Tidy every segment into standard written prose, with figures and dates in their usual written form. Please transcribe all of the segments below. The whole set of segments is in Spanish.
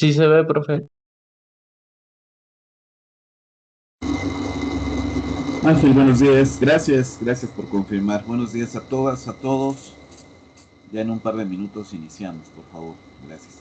Sí se ve, profe. Ángel, buenos días. Gracias por confirmar. Buenos días a todas, a todos. Ya en un par de minutos iniciamos, por favor. Gracias.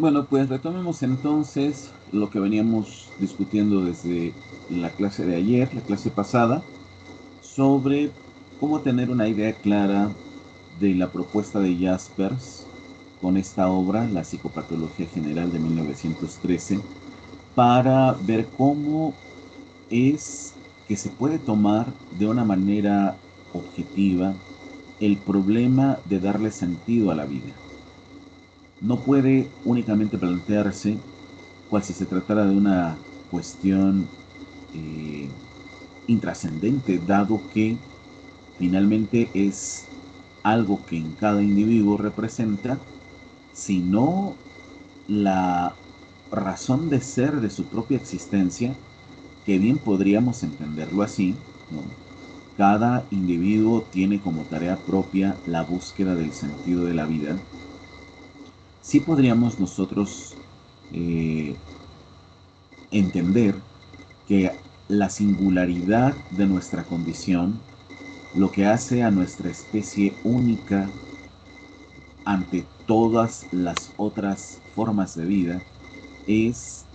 Bueno, pues retomemos entonces lo que veníamos discutiendo desde la clase de ayer, la clase pasada, sobre cómo tener una idea clara de la propuesta de Jaspers con esta obra, La Psicopatología General de 1913, para ver cómo es que se puede tomar de una manera objetiva el problema de darle sentido a la vida. No puede únicamente plantearse cual si se tratara de una cuestión eh, intrascendente, dado que finalmente es algo que en cada individuo representa, sino la razón de ser de su propia existencia, que bien podríamos entenderlo así, ¿no? Cada individuo tiene como tarea propia la búsqueda del sentido de la vida. Sí podríamos nosotros eh, entender que la singularidad de nuestra condición, lo que hace a nuestra especie única ante todas las otras formas de vida, es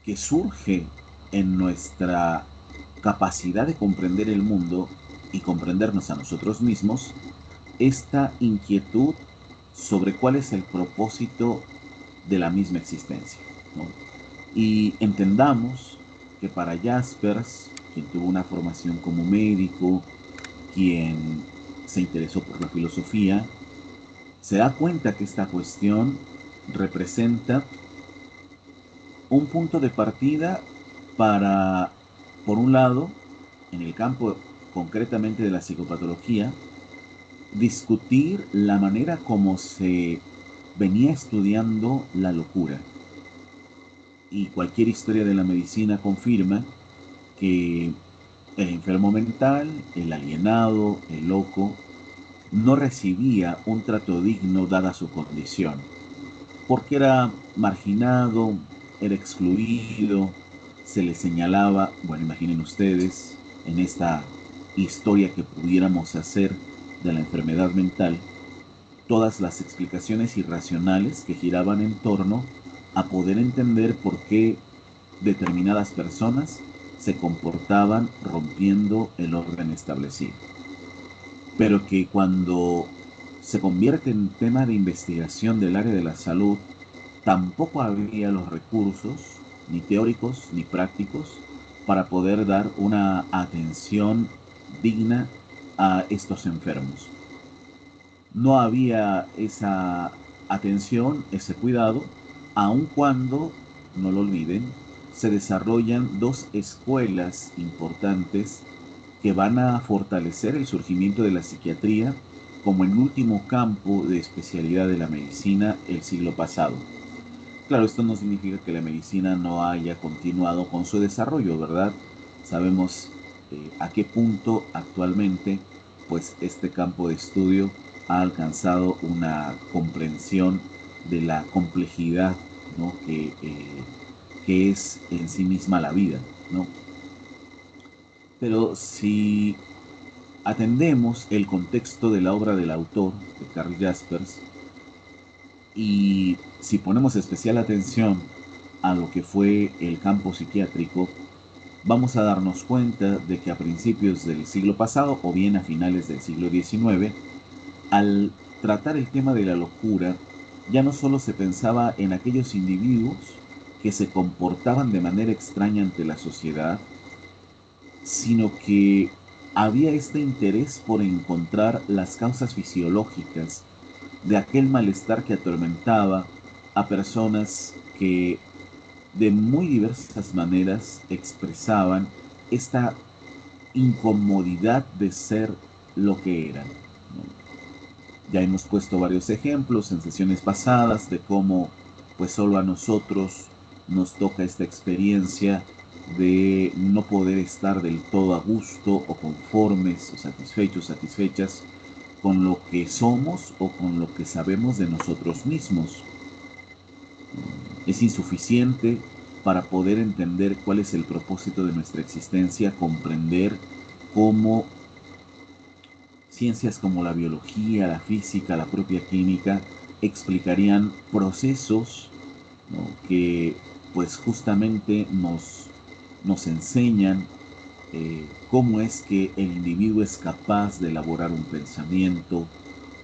que surge en nuestra capacidad de comprender el mundo y comprendernos a nosotros mismos, esta inquietud sobre cuál es el propósito de la misma existencia, ¿no? Y entendamos que para Jaspers, quien tuvo una formación como médico, quien se interesó por la filosofía, se da cuenta que esta cuestión representa un punto de partida para, por un lado, en el campo concretamente de la psicopatología, discutir la manera como se venía estudiando la locura. Y cualquier historia de la medicina confirma que el enfermo mental, el alienado, el loco, no recibía un trato digno dada su condición, porque era marginado, era excluido, se le señalaba, bueno, imaginen ustedes, en esta historia que pudiéramos hacer de la enfermedad mental, todas las explicaciones irracionales que giraban en torno a poder entender por qué determinadas personas se comportaban rompiendo el orden establecido. Pero que cuando se convierte en tema de investigación del área de la salud, tampoco había los recursos, ni teóricos ni prácticos, para poder dar una atención digna a estos enfermos. No había esa atención, ese cuidado, aun cuando, no lo olviden, se desarrollan dos escuelas importantes que van a fortalecer el surgimiento de la psiquiatría como el último campo de especialidad de la medicina el siglo pasado. Claro, esto no significa que la medicina no haya continuado con su desarrollo, ¿verdad? Sabemos a qué punto actualmente pues este campo de estudio ha alcanzado una comprensión de la complejidad, ¿no? Que es en sí misma la vida, ¿no? Pero si atendemos el contexto de la obra del autor, de Karl Jaspers, y si ponemos especial atención a lo que fue el campo psiquiátrico, vamos a darnos cuenta de que a principios del siglo pasado o bien a finales del siglo XIX, al tratar el tema de la locura, ya no solo se pensaba en aquellos individuos que se comportaban de manera extraña ante la sociedad, sino que había este interés por encontrar las causas fisiológicas de aquel malestar que atormentaba a personas que de muy diversas maneras expresaban esta incomodidad de ser lo que eran, ¿no? Ya hemos puesto varios ejemplos en sesiones pasadas de cómo pues solo a nosotros nos toca esta experiencia de no poder estar del todo a gusto o conformes o satisfechos, satisfechas con lo que somos o con lo que sabemos de nosotros mismos. Es insuficiente para poder entender cuál es el propósito de nuestra existencia, comprender cómo ciencias como la biología, la física, la propia química explicarían procesos, ¿no?, que pues justamente nos enseñan cómo es que el individuo es capaz de elaborar un pensamiento,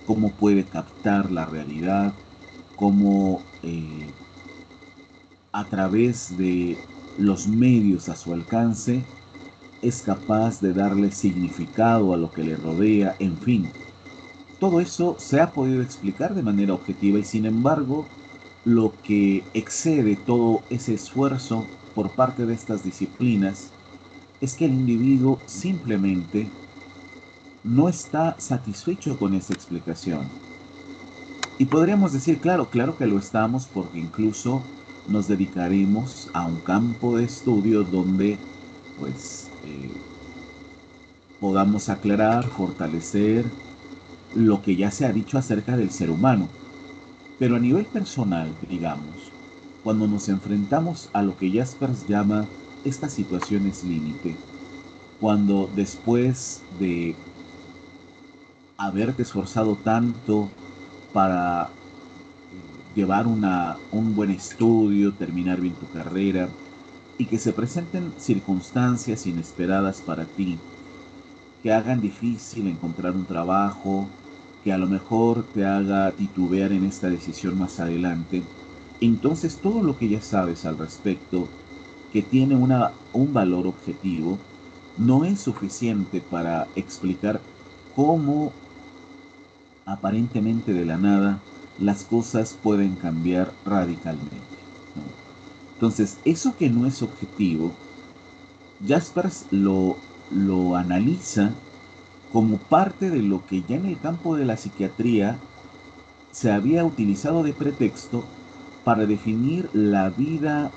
cómo puede captar la realidad, cómo a través de los medios a su alcance es capaz de darle significado a lo que le rodea, en fin. Todo eso se ha podido explicar de manera objetiva y sin embargo, lo que excede todo ese esfuerzo por parte de estas disciplinas es que el individuo simplemente no está satisfecho con esa explicación. Y podríamos decir, claro, claro que lo estamos porque incluso nos dedicaremos a un campo de estudio donde pues podamos aclarar, fortalecer lo que ya se ha dicho acerca del ser humano. Pero a nivel personal, digamos, cuando nos enfrentamos a lo que Jaspers llama estas situaciones límite, cuando después de haberte esforzado tanto para llevar un buen estudio, terminar bien tu carrera, y que se presenten circunstancias inesperadas para ti, que hagan difícil encontrar un trabajo, que a lo mejor te haga titubear en esta decisión más adelante, entonces todo lo que ya sabes al respecto, que tiene un valor objetivo, no es suficiente para explicar cómo aparentemente de la nada las cosas pueden cambiar radicalmente, ¿no? Entonces, eso que no es objetivo, Jaspers lo analiza como parte de lo que ya en el campo de la psiquiatría se había utilizado de pretexto para definir la vida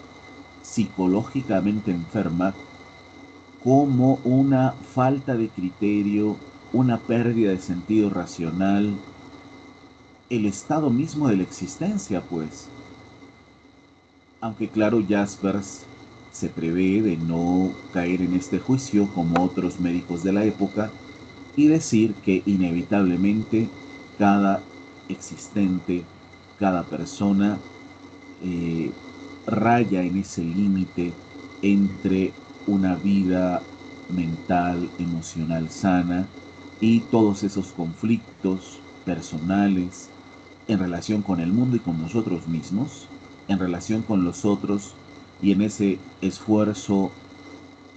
psicológicamente enferma como una falta de criterio, una pérdida de sentido racional, el estado mismo de la existencia, pues. Aunque claro, Jaspers se prevé de no caer en este juicio como otros médicos de la época y decir que inevitablemente cada existente, cada persona eh, raya en ese límite entre una vida mental, emocional sana y todos esos conflictos personales en relación con el mundo y con nosotros mismos, en relación con los otros y en ese esfuerzo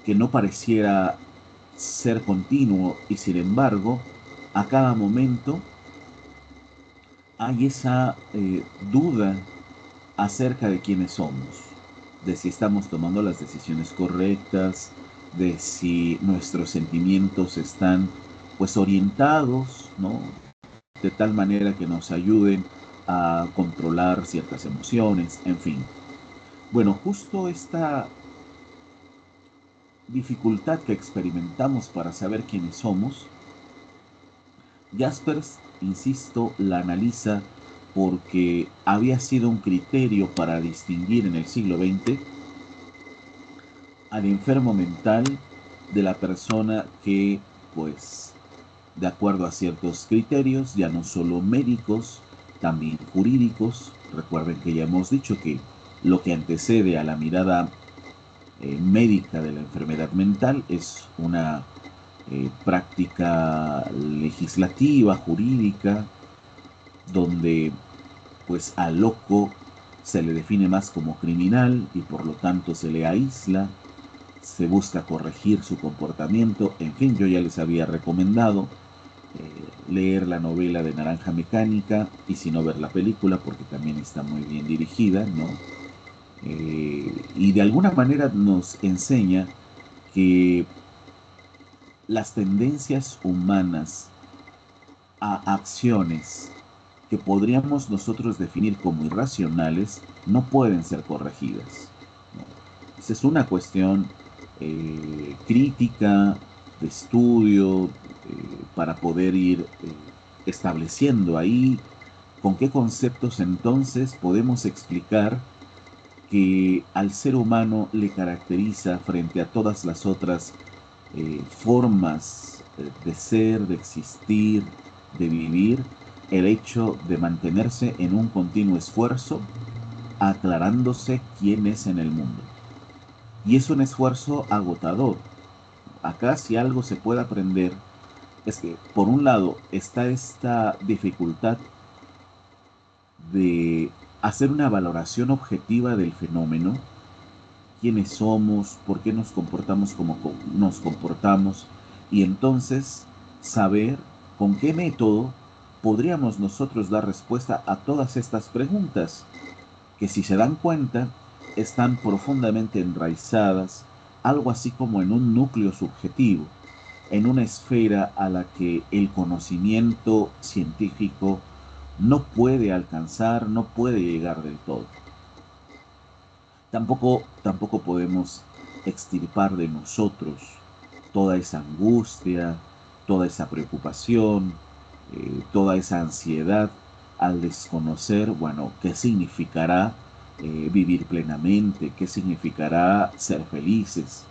que no pareciera ser continuo y sin embargo a cada momento hay esa duda acerca de quiénes somos, de si estamos tomando las decisiones correctas, de si nuestros sentimientos están pues orientados, ¿no?, de tal manera que nos ayuden a controlar ciertas emociones, en fin. Bueno, justo esta dificultad que experimentamos para saber quiénes somos, Jaspers, insisto, la analiza porque había sido un criterio para distinguir en el siglo XX al enfermo mental de la persona que, pues, de acuerdo a ciertos criterios, ya no solo médicos, también jurídicos. Recuerden que ya hemos dicho que lo que antecede a la mirada médica de la enfermedad mental es una práctica legislativa, jurídica, donde pues al loco se le define más como criminal y por lo tanto se le aísla, se busca corregir su comportamiento. En fin, yo ya les había recomendado leer la novela de Naranja Mecánica y si no ver la película porque también está muy bien dirigida, ¿no? Y de alguna manera nos enseña que las tendencias humanas a acciones que podríamos nosotros definir como irracionales no pueden ser corregidas, ¿no? Esa es una cuestión crítica, de estudio, para poder ir estableciendo ahí con qué conceptos entonces podemos explicar que al ser humano le caracteriza frente a todas las otras formas de ser, de existir, de vivir, el hecho de mantenerse en un continuo esfuerzo, aclarándose quién es en el mundo. Y es un esfuerzo agotador. Acá si algo se puede aprender es que, por un lado, está esta dificultad de hacer una valoración objetiva del fenómeno, quiénes somos, por qué nos comportamos como nos comportamos, y entonces saber con qué método podríamos nosotros dar respuesta a todas estas preguntas, que si se dan cuenta, están profundamente enraizadas, algo así como en un núcleo subjetivo, en una esfera a la que el conocimiento científico no puede alcanzar, no puede llegar del todo. Tampoco podemos extirpar de nosotros toda esa angustia, toda esa preocupación, toda esa ansiedad al desconocer, bueno, qué significará vivir plenamente, qué significará ser felices,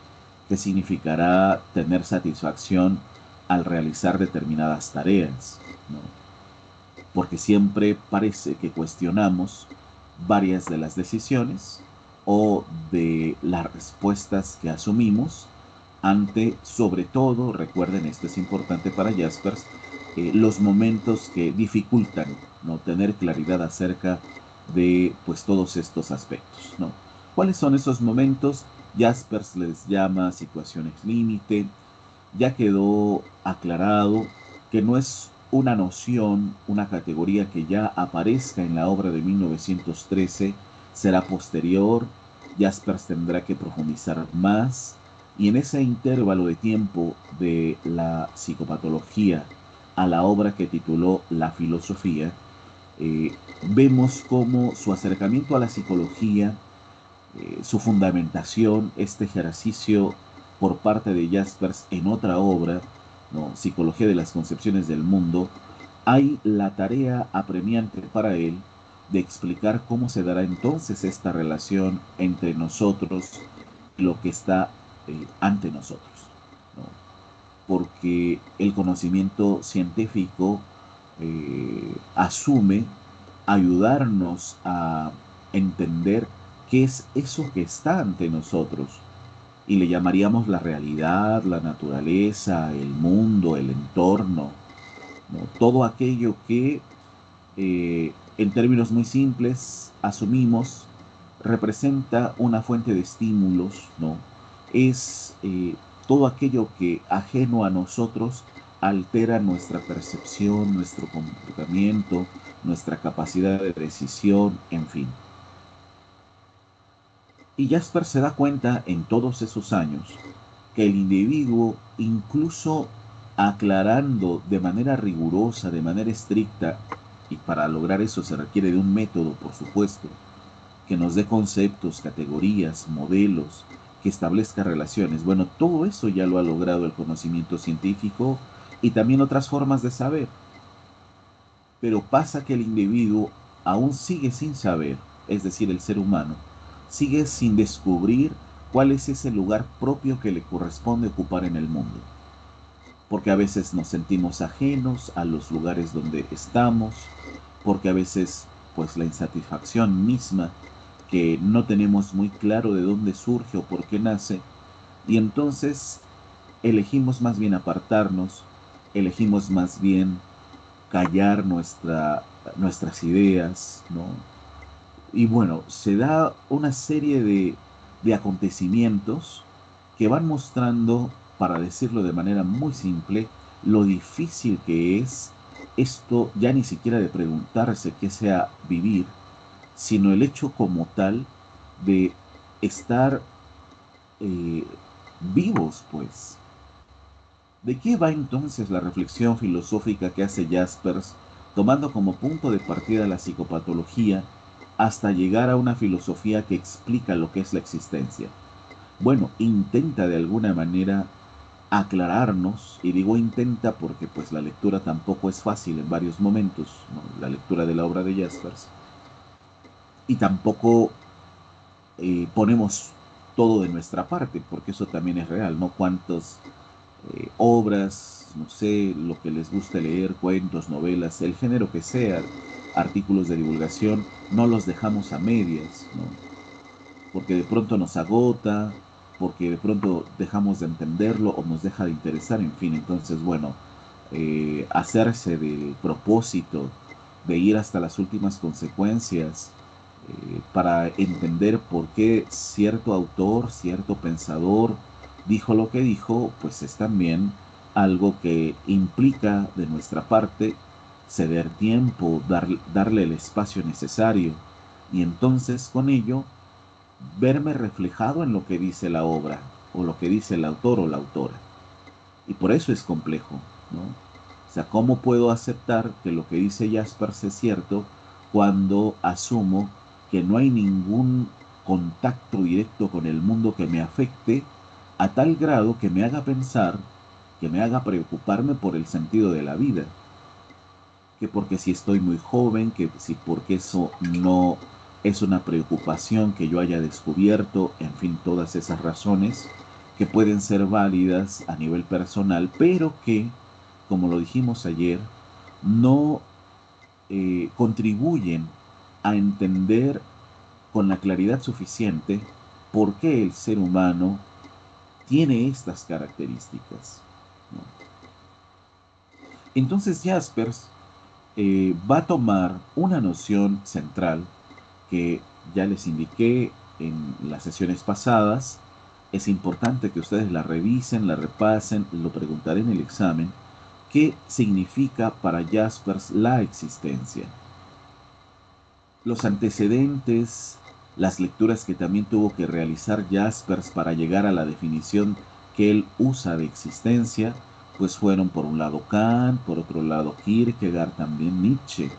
qué significará tener satisfacción al realizar determinadas tareas, ¿no? Porque siempre parece que cuestionamos varias de las decisiones o de las respuestas que asumimos ante, sobre todo, recuerden, esto es importante para Jaspers, los momentos que dificultan, ¿no?, tener claridad acerca de pues todos estos aspectos, ¿no? ¿Cuáles son esos momentos? Jaspers les llama situaciones límite. Ya quedó aclarado que no es una noción, una categoría que ya aparezca en la obra de 1913, será posterior. Jaspers tendrá que profundizar más y en ese intervalo de tiempo de la psicopatología a la obra que tituló La filosofía, vemos cómo su acercamiento a la psicología, su fundamentación, este ejercicio por parte de Jaspers en otra obra, ¿no?, Psicología de las concepciones del mundo, hay la tarea apremiante para él de explicar cómo se dará entonces esta relación entre nosotros y lo que está ante nosotros, ¿no? Porque el conocimiento científico asume ayudarnos a entender qué es eso que está ante nosotros. Y le llamaríamos la realidad, la naturaleza, el mundo, el entorno, ¿no? Todo aquello que, en términos muy simples, asumimos representa una fuente de estímulos, ¿no? Es todo aquello que, ajeno a nosotros, altera nuestra percepción, nuestro comportamiento, nuestra capacidad de decisión, en fin. Y Jasper se da cuenta en todos esos años que el individuo, incluso aclarando de manera rigurosa, de manera estricta, y para lograr eso se requiere de un método, por supuesto, que nos dé conceptos, categorías, modelos, que establezca relaciones. Bueno, todo eso ya lo ha logrado el conocimiento científico y también otras formas de saber. Pero pasa que el individuo aún sigue sin saber, es decir, el ser humano, sigue sin descubrir cuál es ese lugar propio que le corresponde ocupar en el mundo. porque a veces nos sentimos ajenos a los lugares donde estamos, porque a veces pues la insatisfacción misma que no tenemos muy claro de dónde surge o por qué nace, y entonces elegimos más bien apartarnos, elegimos más bien callar nuestras ideas, ¿no? Y bueno, se da una serie de acontecimientos que van mostrando, para decirlo de manera muy simple, lo difícil que es esto ya ni siquiera de preguntarse qué sea vivir, sino el hecho como tal de estar eh, vivos, pues. ¿De qué va entonces la reflexión filosófica que hace Jaspers, tomando como punto de partida la psicopatología, hasta llegar a una filosofía que explica lo que es la existencia? Bueno, intenta de alguna manera aclararnos, y digo intenta porque pues la lectura tampoco es fácil en varios momentos, ¿no? La lectura de la obra de Jaspers, y tampoco ponemos todo de nuestra parte, porque eso también es real, ¿no? Cuántas obras, no sé, lo que les guste leer, cuentos, novelas, el género que sea, artículos de divulgación, no los dejamos a medias, ¿no? Porque de pronto nos agota, porque de pronto dejamos de entenderlo o nos deja de interesar, en fin, entonces, bueno, hacerse del propósito de ir hasta las últimas consecuencias para entender por qué cierto autor, cierto pensador dijo lo que dijo, pues es también algo que implica de nuestra parte ceder tiempo, darle el espacio necesario y entonces con ello verme reflejado en lo que dice la obra o lo que dice el autor o la autora. Y por eso es complejo, ¿no? O sea, ¿cómo puedo aceptar que lo que dice Jaspers es cierto cuando asumo que no hay ningún contacto directo con el mundo que me afecte a tal grado que me haga pensar, que me haga preocuparme por el sentido de la vida? Que porque si estoy muy joven, que si porque eso no es una preocupación que yo haya descubierto, en fin, todas esas razones que pueden ser válidas a nivel personal, pero que, como lo dijimos ayer, no contribuyen a entender con la claridad suficiente por qué el ser humano tiene estas características, ¿no? Entonces Jaspers va a tomar una noción central que ya les indiqué en las sesiones pasadas. Es importante que ustedes la revisen, la repasen, lo preguntaré en el examen. ¿Qué significa para Jaspers la existencia? Los antecedentes, las lecturas que también tuvo que realizar Jaspers para llegar a la definición que él usa de existencia, pues fueron por un lado Kant, por otro lado Kierkegaard, también Nietzsche.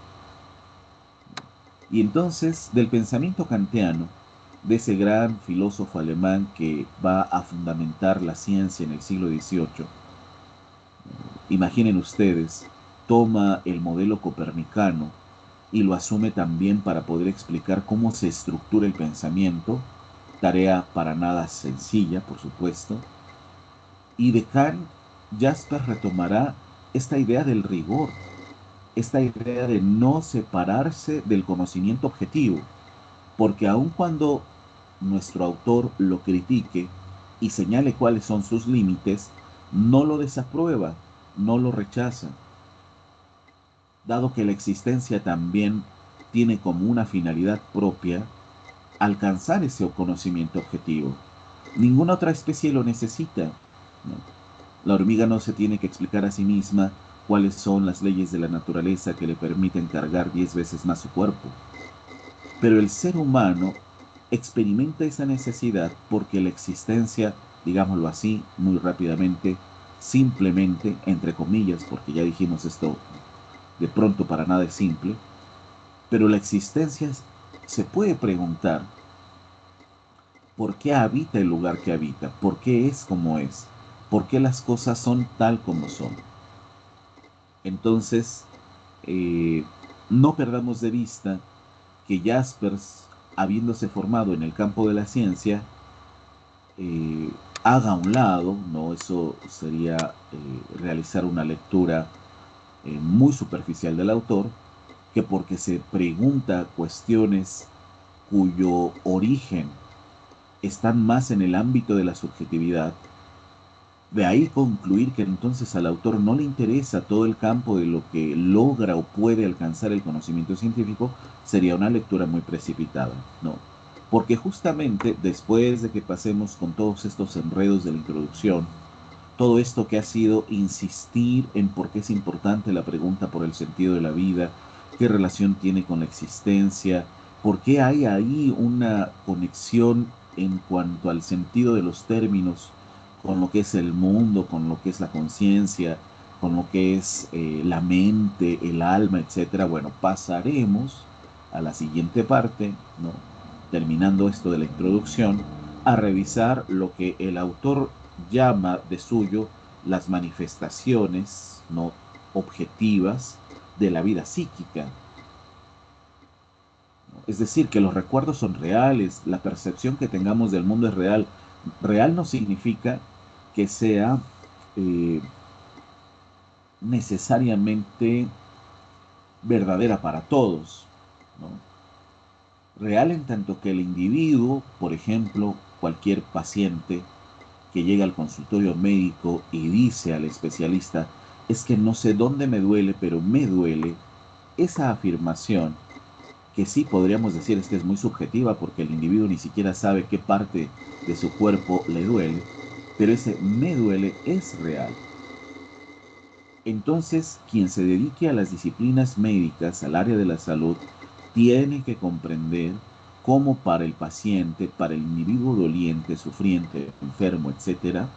Y entonces, del pensamiento kantiano, de ese gran filósofo alemán que va a fundamentar la ciencia en el siglo XVIII, imaginen ustedes, toma el modelo copernicano y lo asume también para poder explicar cómo se estructura el pensamiento, tarea para nada sencilla, por supuesto, y de Kant, Jaspers retomará esta idea del rigor, esta idea de no separarse del conocimiento objetivo, porque aun cuando nuestro autor lo critique y señale cuáles son sus límites, no lo desaprueba, no lo rechaza, dado que la existencia también tiene como una finalidad propia alcanzar ese conocimiento objetivo. Ninguna otra especie lo necesita, ¿no? La hormiga no se tiene que explicar a sí misma cuáles son las leyes de la naturaleza que le permiten cargar 10 veces más su cuerpo. Pero el ser humano experimenta esa necesidad porque la existencia, digámoslo así, muy rápidamente, simplemente, entre comillas, porque ya dijimos esto, de pronto para nada es simple, pero la existencia se puede preguntar por qué habita el lugar que habita, por qué es como es, por qué las cosas son tal como son. Entonces, eh, no perdamos de vista que Jaspers, habiéndose formado en el campo de la ciencia, haga a un lado, ¿no? Eso sería realizar una lectura muy superficial del autor, que porque se pregunta cuestiones cuyo origen están más en el ámbito de la subjetividad, de ahí concluir que entonces al autor no le interesa todo el campo de lo que logra o puede alcanzar el conocimiento científico, sería una lectura muy precipitada, ¿no? Porque justamente después de que pasemos con todos estos enredos de la introducción, todo esto que ha sido insistir en por qué es importante la pregunta por el sentido de la vida, qué relación tiene con la existencia, por qué hay ahí una conexión en cuanto al sentido de los términos con lo que es el mundo, con lo que es la conciencia, con lo que es la mente, el alma, etcétera. Bueno, pasaremos a la siguiente parte, ¿no? Terminando esto de la introducción, a revisar lo que el autor llama de suyo las manifestaciones no objetivas de la vida psíquica. Es decir, que los recuerdos son reales, la percepción que tengamos del mundo es real. Real no significa que sea eh, necesariamente verdadera para todos, ¿no? Real en tanto que el individuo, por ejemplo, cualquier paciente que llega al consultorio médico y dice al especialista, es que no sé dónde me duele, pero me duele, esa afirmación, que sí podríamos decir es que es muy subjetiva porque el individuo ni siquiera sabe qué parte de su cuerpo le duele, pero ese me duele es real. Entonces, quien se dedique a las disciplinas médicas, al área de la salud, tiene que comprender cómo para el paciente, para el individuo doliente, sufriente, enfermo, etcétera,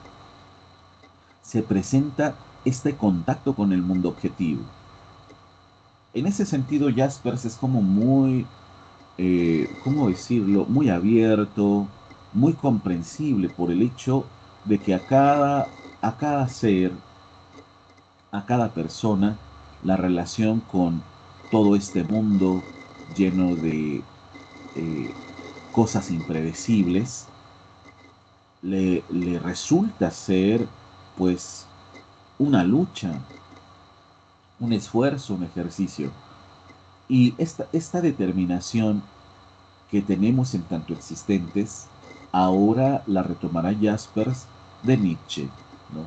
se presenta este contacto con el mundo objetivo. En ese sentido, Jaspers es como muy, ¿cómo decirlo?, muy abierto, muy comprensible por el hecho de que a cada ser, a cada persona, la relación con todo este mundo lleno de eh, cosas impredecibles, le resulta ser pues una lucha, un esfuerzo, un ejercicio. Y esta determinación que tenemos en tanto existentes, ahora la retomará Jaspers de Nietzsche, ¿no?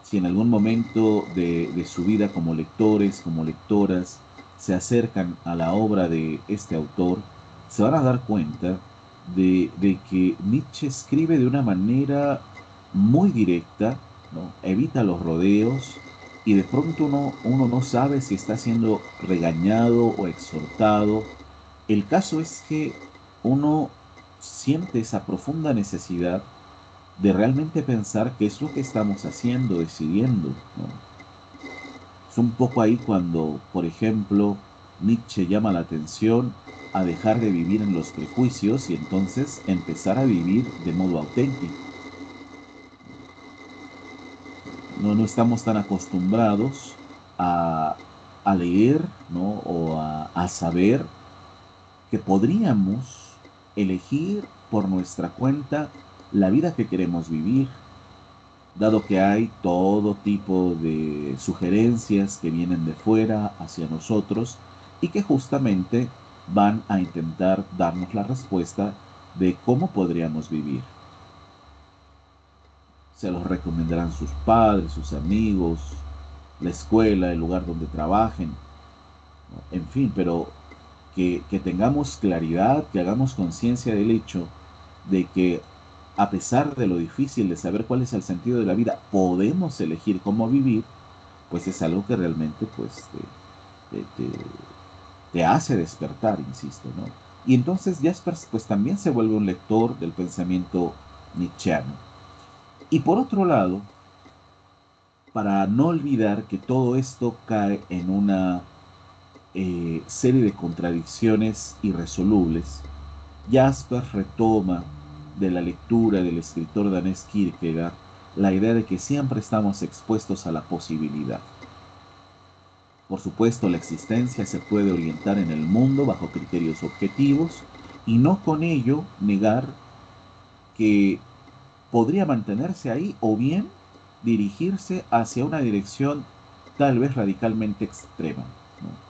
Si en algún momento de su vida como lectores, como lectoras, se acercan a la obra de este autor, se van a dar cuenta de que Nietzsche escribe de una manera muy directa, ¿no? Evita los rodeos y de pronto uno no sabe si está siendo regañado o exhortado. El caso es que uno siente esa profunda necesidad de realmente pensar qué es lo que estamos haciendo, decidiendo, ¿no? Es un poco ahí cuando, por ejemplo, Nietzsche llama la atención a dejar de vivir en los prejuicios y entonces empezar a vivir de modo auténtico. No estamos tan acostumbrados a, a leer, ¿no? O a saber que podríamos elegir por nuestra cuenta la vida que queremos vivir, dado que hay todo tipo de sugerencias que vienen de fuera hacia nosotros y que justamente van a intentar darnos la respuesta de cómo podríamos vivir. Se los recomendarán sus padres, sus amigos, la escuela, el lugar donde trabajen, ¿no? En fin, pero que tengamos claridad, que hagamos conciencia del hecho de que a pesar de lo difícil de saber cuál es el sentido de la vida, podemos elegir cómo vivir, pues es algo que realmente pues te, te- te hace despertar, insisto, ¿no? Y entonces Jaspers pues también se vuelve un lector del pensamiento nietzscheano. Y por otro lado, para no olvidar que todo esto cae en una serie de contradicciones irresolubles, Jaspers retoma de la lectura del escritor danés Kierkegaard la idea de que siempre estamos expuestos a la posibilidad. Por supuesto, la existencia se puede orientar en el mundo bajo criterios objetivos y no con ello negar que podría mantenerse ahí o bien dirigirse hacia una dirección tal vez radicalmente extrema, ¿no?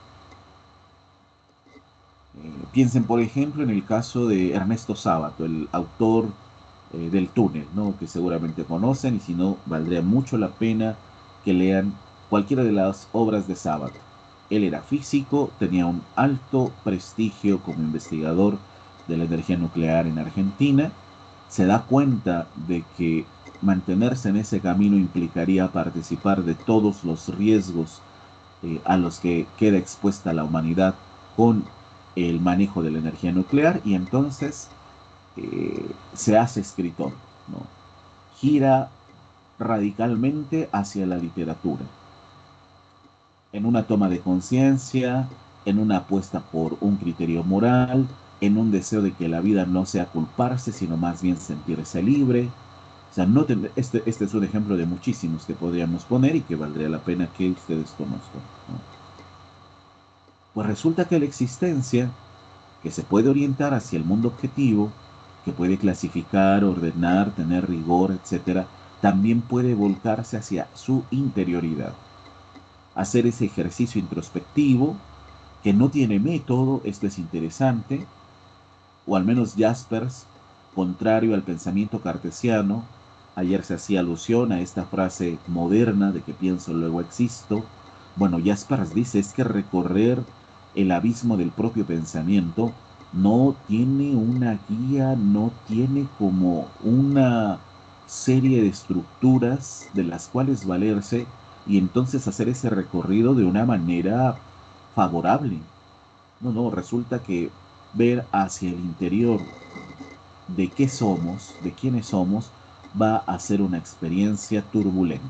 Piensen, por ejemplo, en el caso de Ernesto Sábato, el autor del Túnel, ¿no? Que seguramente conocen, y si no, valdría mucho la pena que lean cualquiera de las obras de Sábato. Él era físico, tenía un alto prestigio como investigador de la energía nuclear en Argentina, se da cuenta de que mantenerse en ese camino implicaría participar de todos los riesgos a los que queda expuesta la humanidad con el manejo de la energía nuclear, y entonces se hace escritor, ¿no? Gira radicalmente hacia la literatura, en una toma de conciencia, en una apuesta por un criterio moral, en un deseo de que la vida no sea culparse, sino más bien sentirse libre. O sea, este es un ejemplo de muchísimos que podríamos poner y que valdría la pena que ustedes conozcan, ¿no? Pues resulta que la existencia, que se puede orientar hacia el mundo objetivo, que puede clasificar, ordenar, tener rigor, etcétera, también puede volcarse hacia su interioridad, hacer ese ejercicio introspectivo que no tiene método. Esto es interesante, o al menos Jaspers, contrario al pensamiento cartesiano, ayer se hacía alusión a esta frase moderna de que pienso luego existo. Bueno, Jaspers dice es que recorrer el abismo del propio pensamiento no tiene una guía, no tiene como una serie de estructuras de las cuales valerse, y entonces hacer ese recorrido de una manera favorable. No, no, resulta que ver hacia el interior de qué somos, de quiénes somos, va a ser una experiencia turbulenta,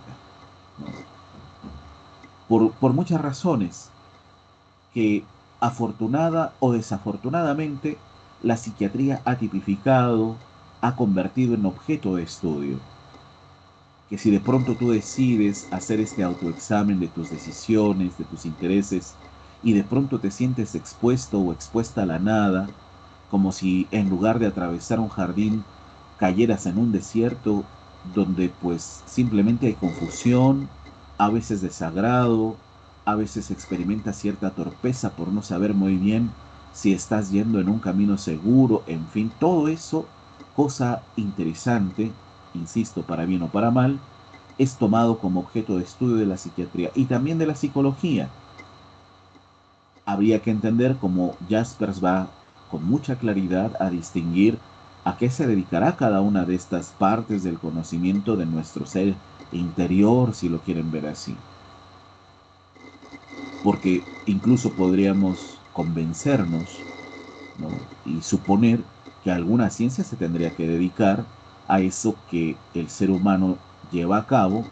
¿no? Por muchas razones que, afortunada o desafortunadamente, la psiquiatría ha tipificado, ha convertido en objeto de estudio. Que si de pronto tú decides hacer este autoexamen de tus decisiones, de tus intereses, y de pronto te sientes expuesto o expuesta a la nada, como si en lugar de atravesar un jardín cayeras en un desierto donde pues simplemente hay confusión, a veces desagrado, a veces experimentas cierta torpeza por no saber muy bien si estás yendo en un camino seguro, en fin, todo eso, cosa interesante, insisto, para bien o para mal, es tomado como objeto de estudio de la psiquiatría y también de la psicología. Habría que entender cómo Jaspers va con mucha claridad a distinguir a qué se dedicará cada una de estas partes del conocimiento de nuestro ser interior, si lo quieren ver así. Porque incluso podríamos convencernos, ¿no? Y suponer que alguna ciencia se tendría que dedicar a eso que el ser humano lleva a cabo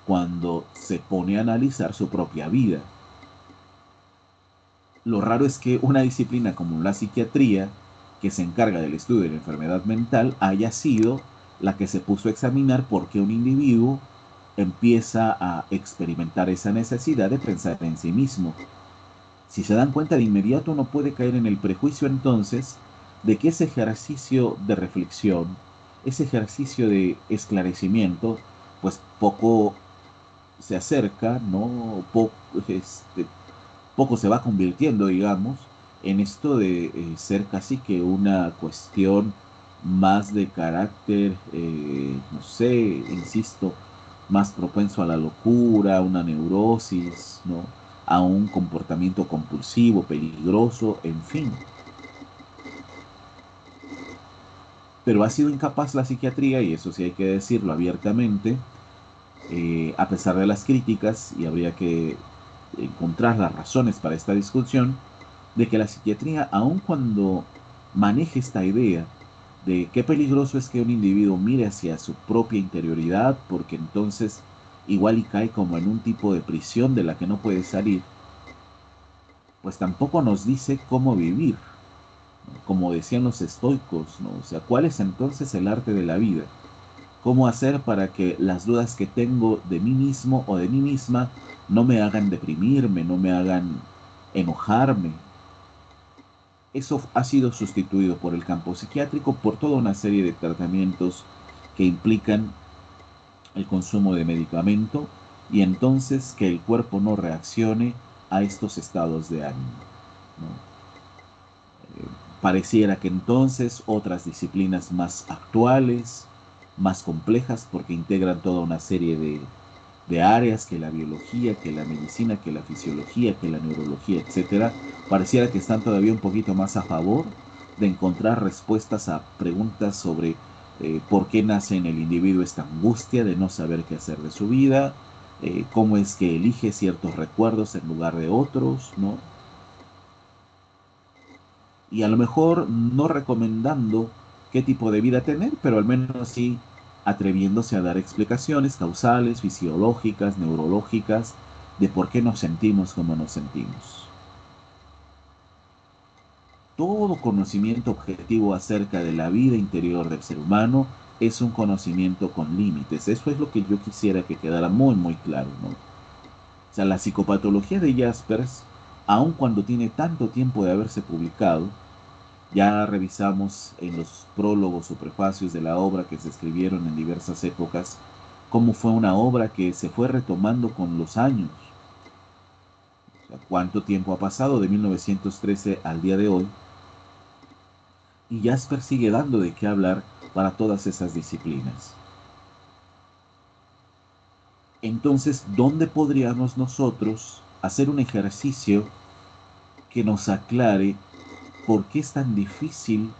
cuando se pone a analizar su propia vida. Lo raro es que una disciplina como la psiquiatría, que se encarga del estudio de la enfermedad mental, haya sido la que se puso a examinar por qué un individuo empieza a experimentar esa necesidad de pensar en sí mismo. Si se dan cuenta de inmediato, uno puede caer en el prejuicio entonces de que ese ejercicio de reflexión, ese ejercicio de esclarecimiento, pues poco se acerca, ¿no? Poco se va convirtiendo, digamos, en esto de ser casi que una cuestión más de carácter, no sé, insisto, más propenso a la locura, a una neurosis, ¿no? A un comportamiento compulsivo, peligroso, en fin. Pero ha sido incapaz la psiquiatría, y eso sí hay que decirlo abiertamente, a pesar de las críticas, y habría que encontrar las razones para esta discusión, de que la psiquiatría, aun cuando maneje esta idea de qué peligroso es que un individuo mire hacia su propia interioridad, porque entonces igual y cae como en un tipo de prisión de la que no puede salir, pues tampoco nos dice cómo vivir, ¿no? Como decían los estoicos, ¿no? O sea, ¿cuál es entonces el arte de la vida? ¿Cómo hacer para que las dudas que tengo de mí mismo o de mí misma no me hagan deprimirme, no me hagan enojarme? Eso ha sido sustituido por el campo psiquiátrico, por toda una serie de tratamientos que implican el consumo de medicamento y entonces que el cuerpo no reaccione a estos estados de ánimo, ¿no? Pareciera que entonces otras disciplinas más actuales, más complejas, porque integran toda una serie de áreas, que la biología, que la medicina, que la fisiología, que la neurología, etcétera, pareciera que están todavía un poquito más a favor de encontrar respuestas a preguntas sobre por qué nace en el individuo esta angustia de no saber qué hacer de su vida, cómo es que elige ciertos recuerdos en lugar de otros, ¿no? Y a lo mejor no recomendando qué tipo de vida tener, pero al menos sí atreviéndose a dar explicaciones causales, fisiológicas, neurológicas, de por qué nos sentimos como nos sentimos. Todo conocimiento objetivo acerca de la vida interior del ser humano es un conocimiento con límites. Eso es lo que yo quisiera que quedara muy, muy claro, ¿no? O sea, la psicopatología de Jaspers, aun cuando tiene tanto tiempo de haberse publicado, ya revisamos en los prólogos o prefacios de la obra que se escribieron en diversas épocas cómo fue una obra que se fue retomando con los años. O sea, cuánto tiempo ha pasado de 1913 al día de hoy y Jasper sigue dando de qué hablar para todas esas disciplinas. Entonces, ¿dónde podríamos nosotros hacer un ejercicio que nos aclare por qué es tan difícil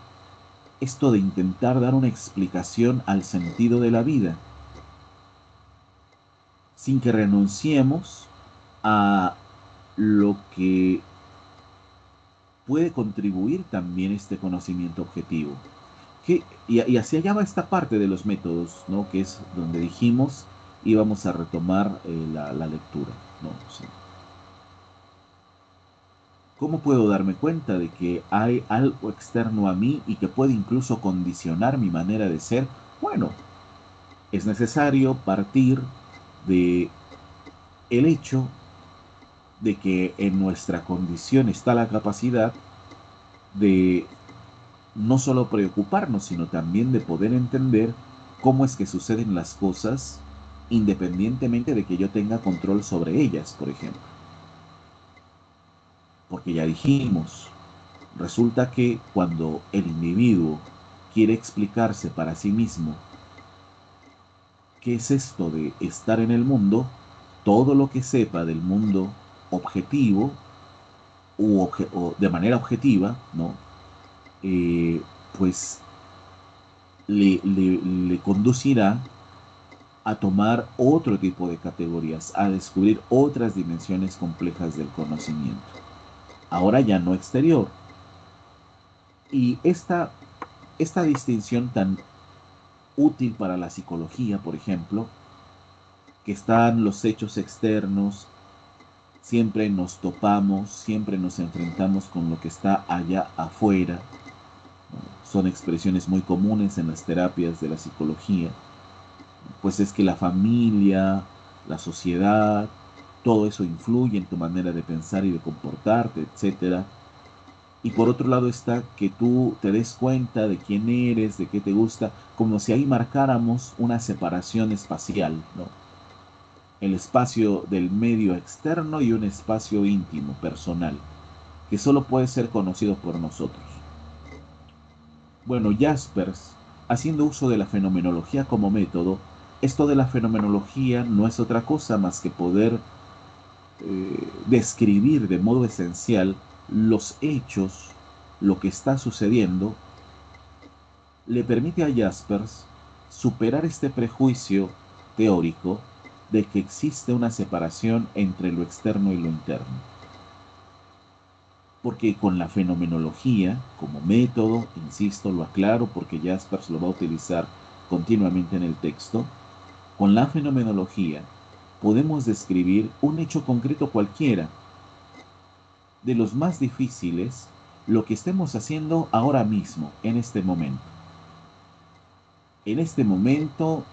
esto de intentar dar una explicación al sentido de la vida, sin que renunciemos a lo que puede contribuir también este conocimiento objetivo? Y hacia allá va esta parte de los métodos, ¿no? Que es donde dijimos íbamos a retomar la lectura, ¿no? O sea, ¿cómo puedo darme cuenta de que hay algo externo a mí y que puede incluso condicionar mi manera de ser? Bueno, es necesario partir de el hecho de que en nuestra condición está la capacidad de no solo preocuparnos, sino también de poder entender cómo es que suceden las cosas independientemente de que yo tenga control sobre ellas, por ejemplo. Porque ya dijimos, resulta que cuando el individuo quiere explicarse para sí mismo qué es esto de estar en el mundo, todo lo que sepa del mundo objetivo o de manera objetiva, ¿no? Eh, pues le conducirá a tomar otro tipo de categorías, a descubrir otras dimensiones complejas del conocimiento. Ahora ya no exterior. Y esta distinción tan útil para la psicología, por ejemplo, que están los hechos externos, siempre nos topamos, siempre nos enfrentamos con lo que está allá afuera. Son expresiones muy comunes en las terapias de la psicología. Pues es que la familia, la sociedad, todo eso influye en tu manera de pensar y de comportarte, etcétera. Y por otro lado está que tú te des cuenta de quién eres, de qué te gusta, como si ahí marcáramos una separación espacial, ¿no? El espacio del medio externo y un espacio íntimo, personal, que solo puede ser conocido por nosotros. Bueno, Jaspers, haciendo uso de la fenomenología como método, esto de la fenomenología no es otra cosa más que poder describir de modo esencial los hechos, lo que está sucediendo, le permite a Jaspers superar este prejuicio teórico de que existe una separación entre lo externo y lo interno. Porque con la fenomenología, como método, insisto, lo aclaro porque Jaspers lo va a utilizar continuamente en el texto, con la fenomenología podemos describir un hecho concreto cualquiera, de los más difíciles, lo que estemos haciendo ahora mismo, en este momento. En este momento,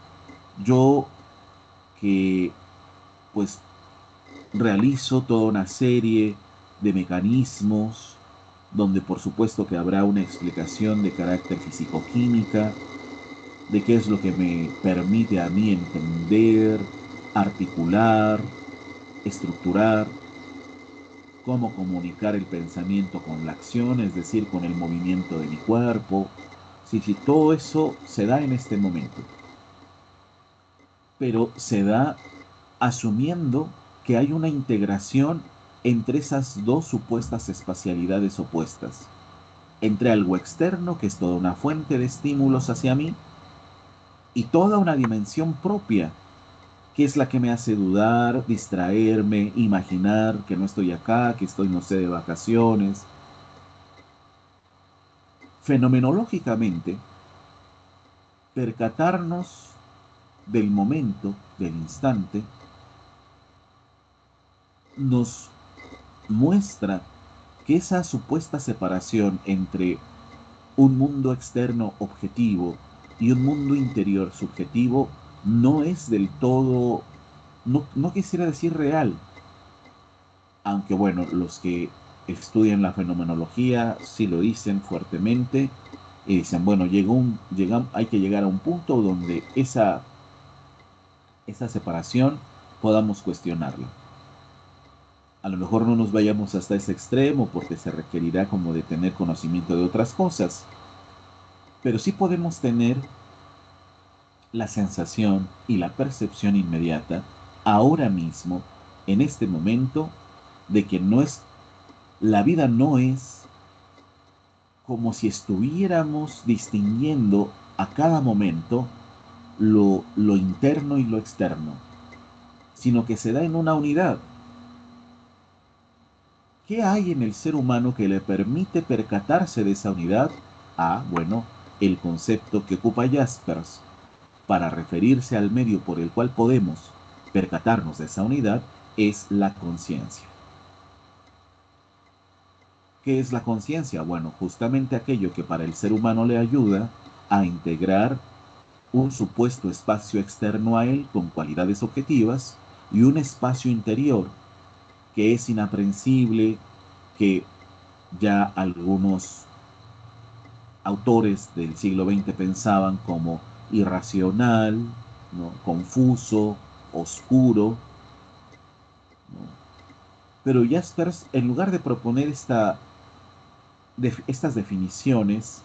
yo que pues realizo toda una serie de mecanismos donde por supuesto que habrá una explicación de carácter fisicoquímica, de qué es lo que me permite a mí entender, articular, estructurar, cómo comunicar el pensamiento con la acción, es decir, con el movimiento de mi cuerpo. Sí, sí, todo eso se da en este momento, pero se da asumiendo que hay una integración entre esas dos supuestas espacialidades opuestas, entre algo externo, que es toda una fuente de estímulos hacia mí, y toda una dimensión propia, que es la que me hace dudar, distraerme, imaginar que no estoy acá, que estoy, no sé, de vacaciones. Fenomenológicamente, percatarnos del momento, del instante, nos muestra que esa supuesta separación entre un mundo externo objetivo y un mundo interior subjetivo no es del todo, no quisiera decir real, aunque bueno, los que estudian la fenomenología sí lo dicen fuertemente y dicen, bueno, hay que llegar a un punto donde esa separación podamos cuestionarla. A lo mejor no nos vayamos hasta ese extremo porque se requerirá como de tener conocimiento de otras cosas, pero sí podemos tener la sensación y la percepción inmediata, ahora mismo, en este momento, de que la vida no es como si estuviéramos distinguiendo a cada momento lo interno y lo externo, sino que se da en una unidad. ¿Qué hay en el ser humano que le permite percatarse de esa unidad? Ah, bueno, el concepto que ocupa Jaspers para referirse al medio por el cual podemos percatarnos de esa unidad es la conciencia. ¿Qué es la conciencia? Bueno, justamente aquello que para el ser humano le ayuda a integrar un supuesto espacio externo a él con cualidades objetivas y un espacio interior que es inaprensible, que ya algunos autores del siglo XX pensaban como irracional, ¿no? Confuso, oscuro, ¿no? Pero Jaspers, en lugar de proponer estas definiciones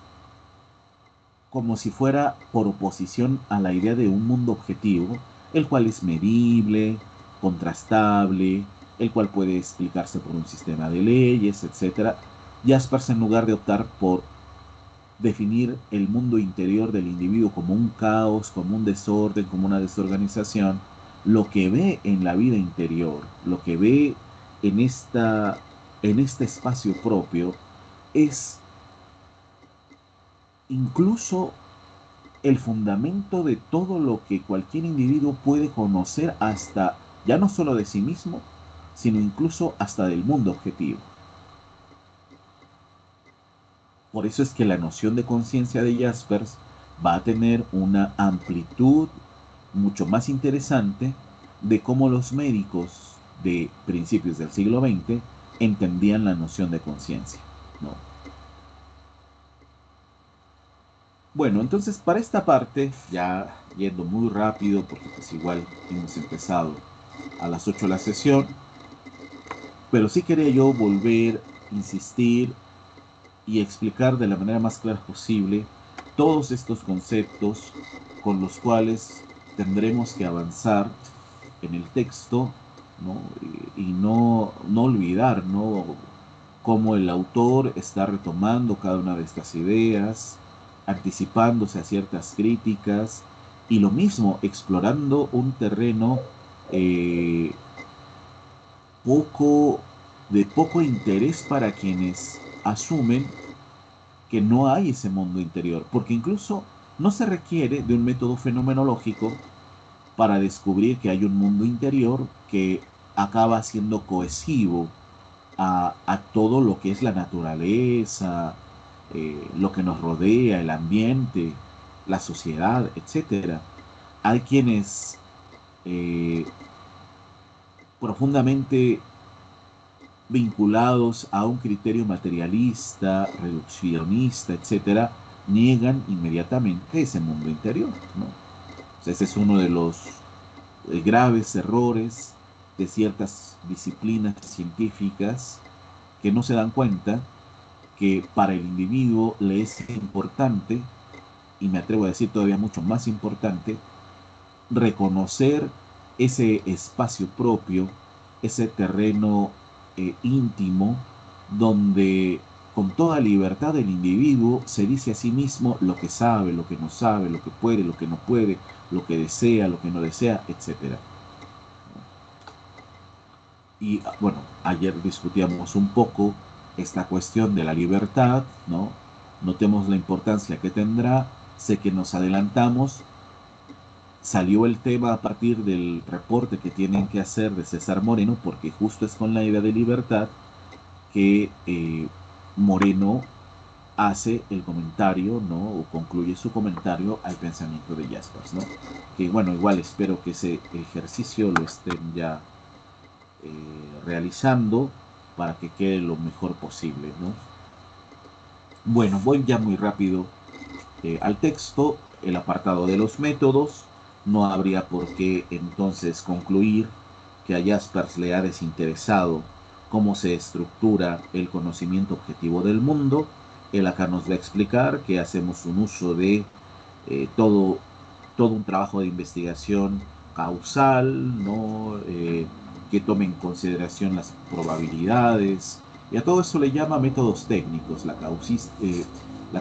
como si fuera por oposición a la idea de un mundo objetivo, el cual es medible, contrastable, el cual puede explicarse por un sistema de leyes, etc., Jaspers, en lugar de optar por definir el mundo interior del individuo como un caos, como un desorden, como una desorganización, lo que ve en la vida interior, lo que ve en, en este espacio propio, es incluso el fundamento de todo lo que cualquier individuo puede conocer hasta, ya no solo de sí mismo, sino incluso hasta del mundo objetivo. Por eso es que la noción de conciencia de Jaspers va a tener una amplitud mucho más interesante de cómo los médicos de principios del siglo XX entendían la noción de conciencia, ¿no? Bueno, entonces para esta parte, ya yendo muy rápido, porque pues igual hemos empezado a las 8 la sesión, pero sí quería yo volver, insistir y explicar de la manera más clara posible todos estos conceptos con los cuales tendremos que avanzar en el texto, ¿no? Y no olvidar, ¿no? Cómo el autor está retomando cada una de estas ideas, anticipándose a ciertas críticas y lo mismo, explorando un terreno eh, poco, de poco interés para quienes asumen que no hay ese mundo interior, porque incluso no se requiere de un método fenomenológico para descubrir que hay un mundo interior que acaba siendo cohesivo a todo lo que es la naturaleza, lo que nos rodea, el ambiente, la sociedad, etcétera. Hay quienes eh, profundamente vinculados a un criterio materialista, reduccionista, etcétera, niegan inmediatamente ese mundo interior, ¿no? O sea, ese es uno de los graves errores de ciertas disciplinas científicas que no se dan cuenta que para el individuo le es importante, y me atrevo a decir todavía mucho más importante, reconocer ese espacio propio, ese terreno íntimo, donde con toda libertad el individuo se dice a sí mismo lo que sabe, lo que no sabe, lo que puede, lo que no puede, lo que desea, lo que no desea, etcétera. Y bueno, ayer discutíamos un poco esta cuestión de la libertad, ¿no? Notemos la importancia que tendrá. Sé que nos adelantamos. Salió el tema a partir del reporte que tienen que hacer de César Moreno, porque justo es con la idea de libertad que Moreno hace el comentario, ¿no? O concluye su comentario al pensamiento de Jaspers, ¿no? Que bueno, igual espero que ese ejercicio lo estén ya realizando para que quede lo mejor posible, ¿no? Bueno, voy ya muy rápido al texto, el apartado de los métodos. No habría por qué entonces concluir que a Jaspers le ha desinteresado cómo se estructura el conocimiento objetivo del mundo. Él acá nos va a explicar que hacemos un uso de todo un trabajo de investigación causal, ¿no? Que tome en consideración las probabilidades, y a todo eso le llama métodos técnicos, la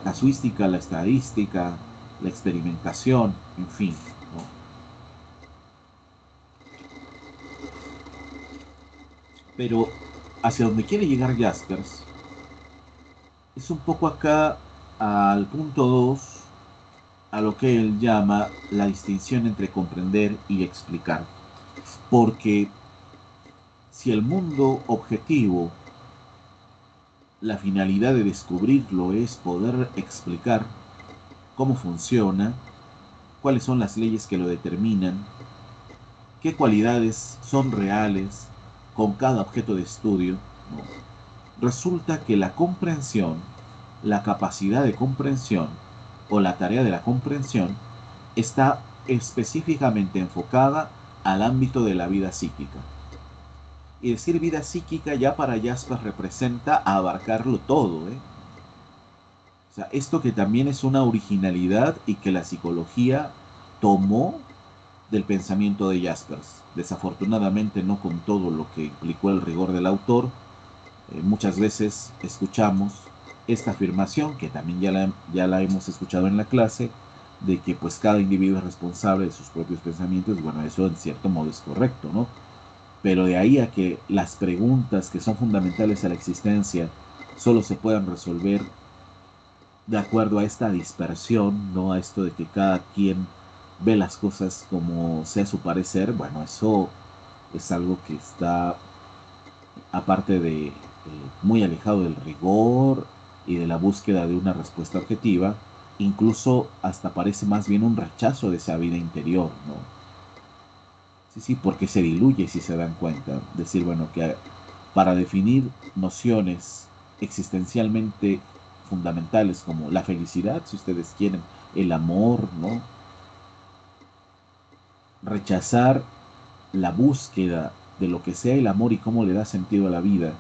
casuística, la estadística, la experimentación, en fin, ¿no? Pero hacia donde quiere llegar Jaspers es un poco acá al punto 2, a lo que él llama la distinción entre comprender y explicar. Porque si el mundo objetivo, la finalidad de descubrirlo es poder explicar cómo funciona, cuáles son las leyes que lo determinan, qué cualidades son reales con cada objeto de estudio, ¿no? Resulta que la comprensión, la capacidad de comprensión o la tarea de la comprensión está específicamente enfocada al ámbito de la vida psíquica. Y decir vida psíquica ya para Jaspers representa abarcarlo todo, ¿eh? O sea, esto que también es una originalidad y que la psicología tomó del pensamiento de Jaspers. Desafortunadamente no con todo lo que implicó el rigor del autor. Muchas veces escuchamos esta afirmación, que también ya la hemos escuchado en la clase, de que pues cada individuo es responsable de sus propios pensamientos. Bueno, eso en cierto modo es correcto, ¿no? Pero de ahí a que las preguntas que son fundamentales a la existencia solo se puedan resolver de acuerdo a esta dispersión, no a esto de que cada quien ve las cosas como sea su parecer, bueno, eso es algo que está, aparte de muy alejado del rigor y de la búsqueda de una respuesta objetiva, incluso hasta parece más bien un rechazo de esa vida interior, ¿no? Sí, sí, porque se diluye si se dan cuenta. Decir, bueno, que para definir nociones existencialmente fundamentales como la felicidad, si ustedes quieren, el amor, ¿no? Rechazar la búsqueda de lo que sea el amor y cómo le da sentido a la vida,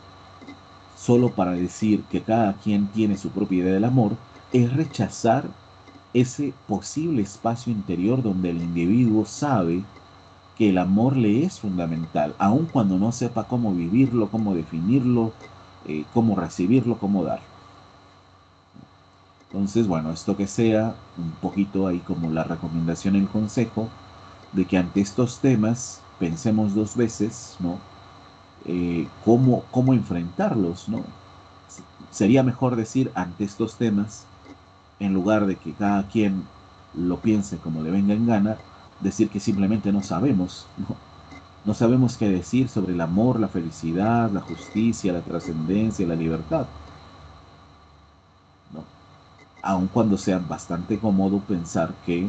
solo para decir que cada quien tiene su propia idea del amor, es rechazar ese posible espacio interior donde el individuo sabe que el amor le es fundamental, aun cuando no sepa cómo vivirlo, cómo definirlo, cómo recibirlo, cómo darlo. Entonces, bueno, esto que sea un poquito ahí como la recomendación, el consejo, de que ante estos temas pensemos dos veces, ¿no? Cómo enfrentarlos, ¿no? Sería mejor decir ante estos temas, en lugar de que cada quien lo piense como le venga en gana, decir que simplemente no sabemos, ¿no? No sabemos qué decir sobre el amor, la felicidad, la justicia, la trascendencia, la libertad, ¿no? Aun cuando sea bastante cómodo pensar que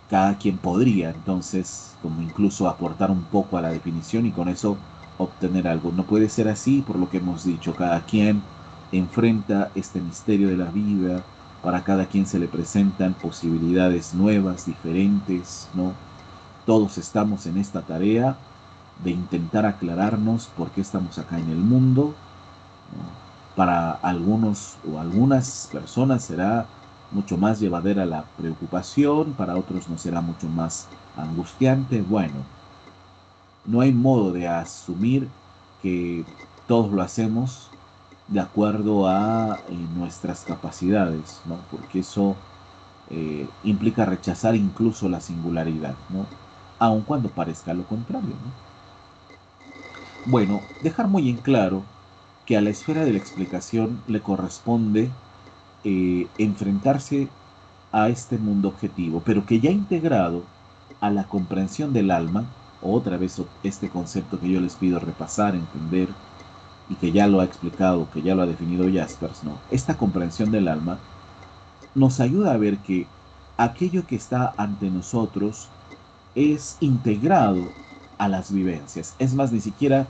cada quien podría entonces como incluso aportar un poco a la definición y con eso obtener algo. No puede ser así por lo que hemos dicho, cada quien enfrenta este misterio de la vida. Para cada quien se le presentan posibilidades nuevas, diferentes, ¿no? Todos estamos en esta tarea de intentar aclararnos por qué estamos acá en el mundo, ¿no? Para algunos o algunas personas será mucho más llevadera la preocupación, para otros no será mucho más angustiante. Bueno, no hay modo de asumir que todos lo hacemos de acuerdo a nuestras capacidades, ¿no? Porque eso implica rechazar incluso la singularidad, ¿no? Aun cuando parezca lo contrario, ¿no? Bueno, dejar muy en claro que a la esfera de la explicación le corresponde enfrentarse a este mundo objetivo, pero que ya integrado a la comprensión del alma, otra vez este concepto que yo les pido repasar, entender, y que ya lo ha explicado, que ya lo ha definido Jaspers, ¿no? Esta comprensión del alma nos ayuda a ver que aquello que está ante nosotros es integrado a las vivencias. Es más, ni siquiera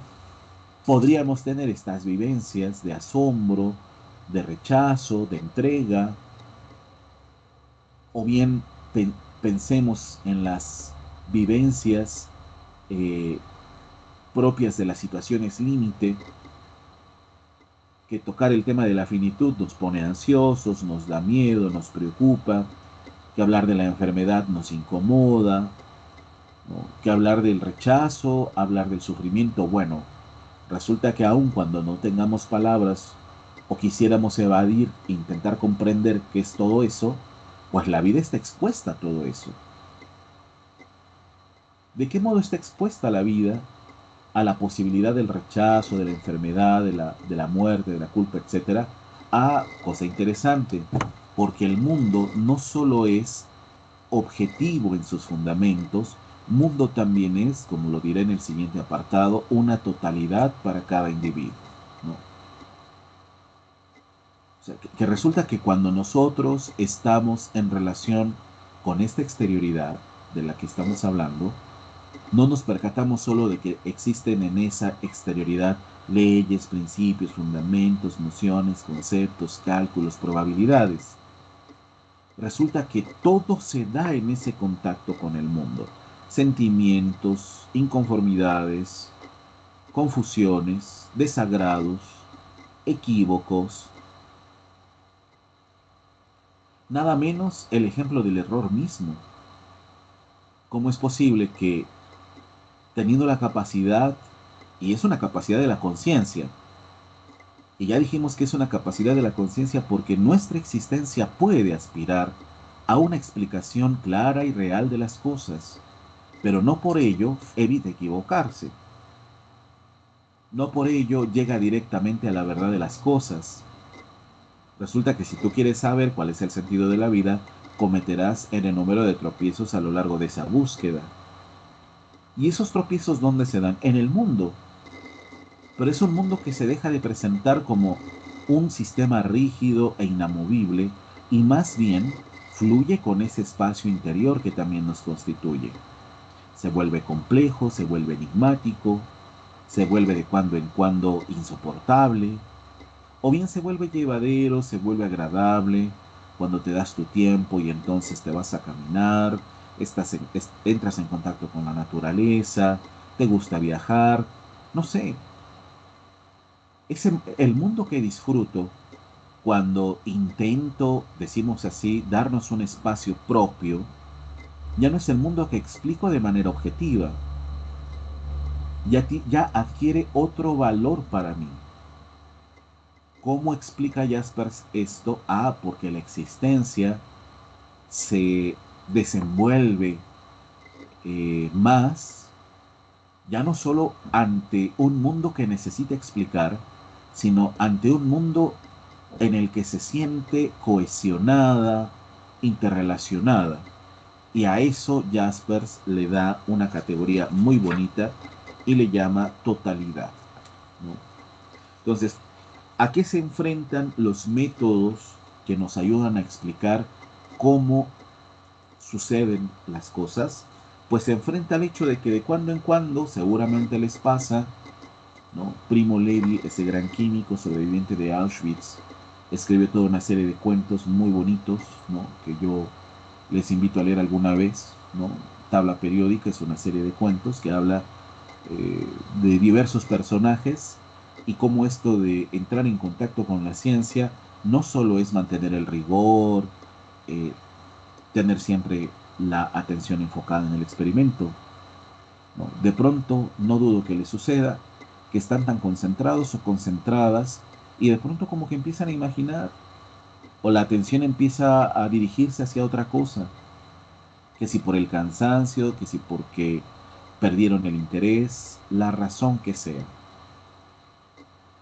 podríamos tener estas vivencias de asombro, de rechazo, de entrega, o bien pensemos en las vivencias eh, propias de las situaciones límite, que tocar el tema de la finitud nos pone ansiosos, nos da miedo, nos preocupa, que hablar de la enfermedad nos incomoda, ¿no? Que hablar del rechazo, hablar del sufrimiento, bueno, resulta que aun cuando no tengamos palabras o quisiéramos evadir, intentar comprender qué es todo eso, pues la vida está expuesta a todo eso. ¿De qué modo está expuesta la vida a la posibilidad del rechazo, de la enfermedad, de la muerte, de la culpa, etcétera? Cosa interesante, porque el mundo no solo es objetivo en sus fundamentos, mundo también es, como lo diré en el siguiente apartado, una totalidad para cada individuo, ¿no? O sea, que resulta que cuando nosotros estamos en relación con esta exterioridad de la que estamos hablando, no nos percatamos solo de que existen en esa exterioridad leyes, principios, fundamentos, nociones, conceptos, cálculos, probabilidades. Resulta que todo se da en ese contacto con el mundo. Sentimientos, inconformidades, confusiones, desagrados, equívocos. Nada menos el ejemplo del error mismo. ¿Cómo es posible que teniendo la capacidad, y es una capacidad de la conciencia, y ya dijimos que es una capacidad de la conciencia porque nuestra existencia puede aspirar a una explicación clara y real de las cosas, pero no por ello evita equivocarse. No por ello llega directamente a la verdad de las cosas. Resulta que si tú quieres saber cuál es el sentido de la vida, cometerás en el número de tropiezos a lo largo de esa búsqueda. ¿Y esos tropiezos dónde se dan? En el mundo. Pero es un mundo que se deja de presentar como un sistema rígido e inamovible y más bien fluye con ese espacio interior que también nos constituye. Se vuelve complejo, se vuelve enigmático, se vuelve de cuando en cuando insoportable, o bien se vuelve llevadero, se vuelve agradable cuando te das tu tiempo y entonces te vas a caminar, entras en contacto con la naturaleza, te gusta viajar, no sé, es el mundo que disfruto cuando intento, decimos así, darnos un espacio propio, ya no es el mundo que explico de manera objetiva, ya adquiere otro valor para mí. ¿Cómo explica Jaspers esto? Porque la existencia se desenvuelve más, ya no solo ante un mundo que necesita explicar, sino ante un mundo en el que se siente cohesionada, interrelacionada. Y a eso Jaspers le da una categoría muy bonita y le llama totalidad, ¿no? Entonces, ¿a qué se enfrentan los métodos que nos ayudan a explicar cómo suceden las cosas? Pues se enfrenta al hecho de que de cuando en cuando, seguramente les pasa, ¿no? Primo Levi, ese gran químico sobreviviente de Auschwitz, escribió toda una serie de cuentos muy bonitos, ¿no? Que yo les invito a leer alguna vez, ¿no? Tabla periódica es una serie de cuentos que habla eh, de diversos personajes y cómo esto de entrar en contacto con la ciencia no solo es mantener el rigor, eh, tener siempre la atención enfocada en el experimento, ¿no? De pronto, no dudo que les suceda, que están tan concentrados o concentradas y de pronto como que empiezan a imaginar o la atención empieza a dirigirse hacia otra cosa, que si por el cansancio, que si porque perdieron el interés, la razón que sea.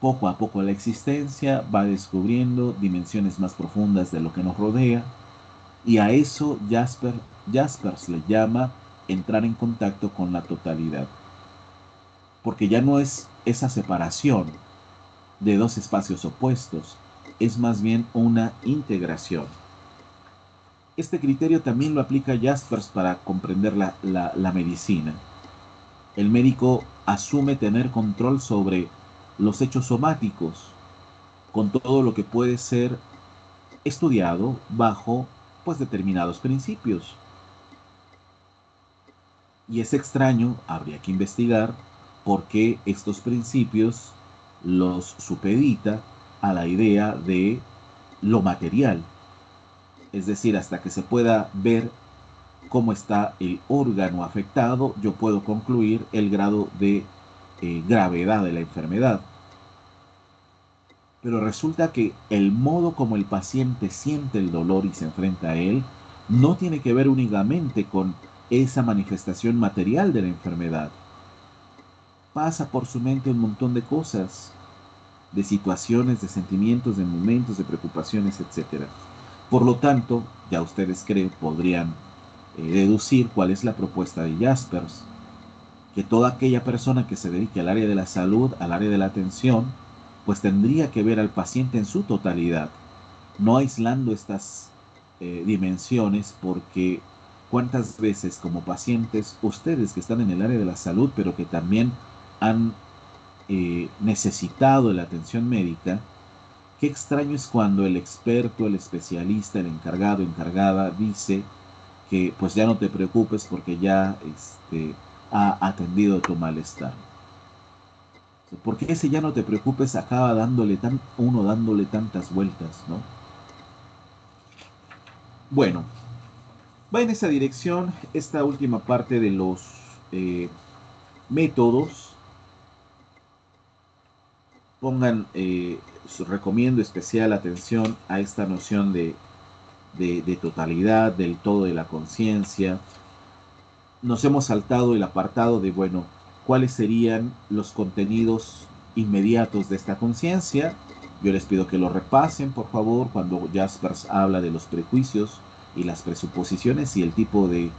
Poco a poco la existencia va descubriendo dimensiones más profundas de lo que nos rodea y a eso Jaspers le llama entrar en contacto con la totalidad, porque ya no es esa separación de dos espacios opuestos, es más bien una integración. Este criterio también lo aplica Jaspers para comprender la medicina. El médico asume tener control sobre los hechos somáticos, con todo lo que puede ser estudiado bajo pues determinados principios. Y es extraño, habría que investigar por qué estos principios los supedita a la idea de lo material. Es decir, hasta que se pueda ver cómo está el órgano afectado, yo puedo concluir el grado de gravedad de la enfermedad. Pero resulta que el modo como el paciente siente el dolor y se enfrenta a él no tiene que ver únicamente con esa manifestación material de la enfermedad. Pasa por su mente un montón de cosas, de situaciones, de sentimientos, de momentos, de preocupaciones, etcétera. Por lo tanto, ya ustedes creen, podrían deducir cuál es la propuesta de Jaspers, que toda aquella persona que se dedique al área de la salud, al área de la atención, pues tendría que ver al paciente en su totalidad, no aislando estas dimensiones, porque cuántas veces como pacientes, ustedes que están en el área de la salud, pero que también han necesitado de la atención médica, qué extraño es cuando el experto, el especialista, el encargado, encargada dice que pues ya no te preocupes porque ya ha atendido tu malestar. Porque ese ya no te preocupes acaba uno dándole tantas vueltas, ¿no? Bueno, va en esa dirección esta última parte de los eh, métodos. Pongan, recomiendo especial atención a esta noción de totalidad, del todo de la conciencia. Nos hemos saltado el apartado de, bueno, cuáles serían los contenidos inmediatos de esta conciencia. Yo les pido que lo repasen, por favor, cuando Jaspers habla de los prejuicios y las presuposiciones y el tipo de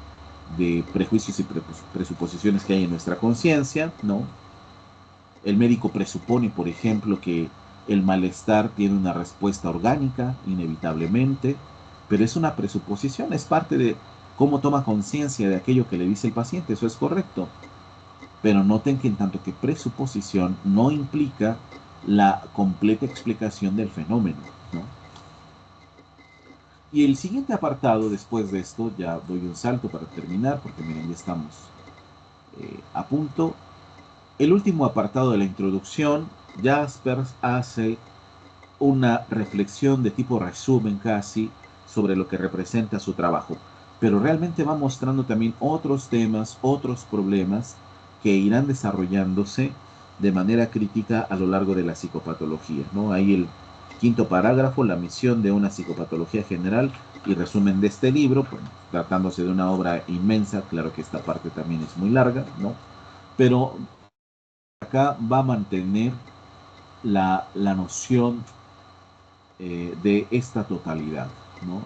prejuicios y presuposiciones que hay en nuestra conciencia, ¿no? El médico presupone, por ejemplo, que el malestar tiene una respuesta orgánica, inevitablemente, pero es una presuposición, es parte de cómo toma conciencia de aquello que le dice el paciente, eso es correcto. Pero noten que en tanto que presuposición no implica la completa explicación del fenómeno, ¿no? Y el siguiente apartado después de esto, ya doy un salto para terminar, porque miren, ya estamos a punto. El último apartado de la introducción, Jaspers hace una reflexión de tipo resumen casi sobre lo que representa su trabajo, pero realmente va mostrando también otros temas, otros problemas que irán desarrollándose de manera crítica a lo largo de la psicopatología, ¿no? Ahí el quinto parágrafo, la misión de una psicopatología general y resumen de este libro, pues, tratándose de una obra inmensa, claro que esta parte también es muy larga, ¿no? Pero acá va a mantener la noción de esta totalidad, ¿no?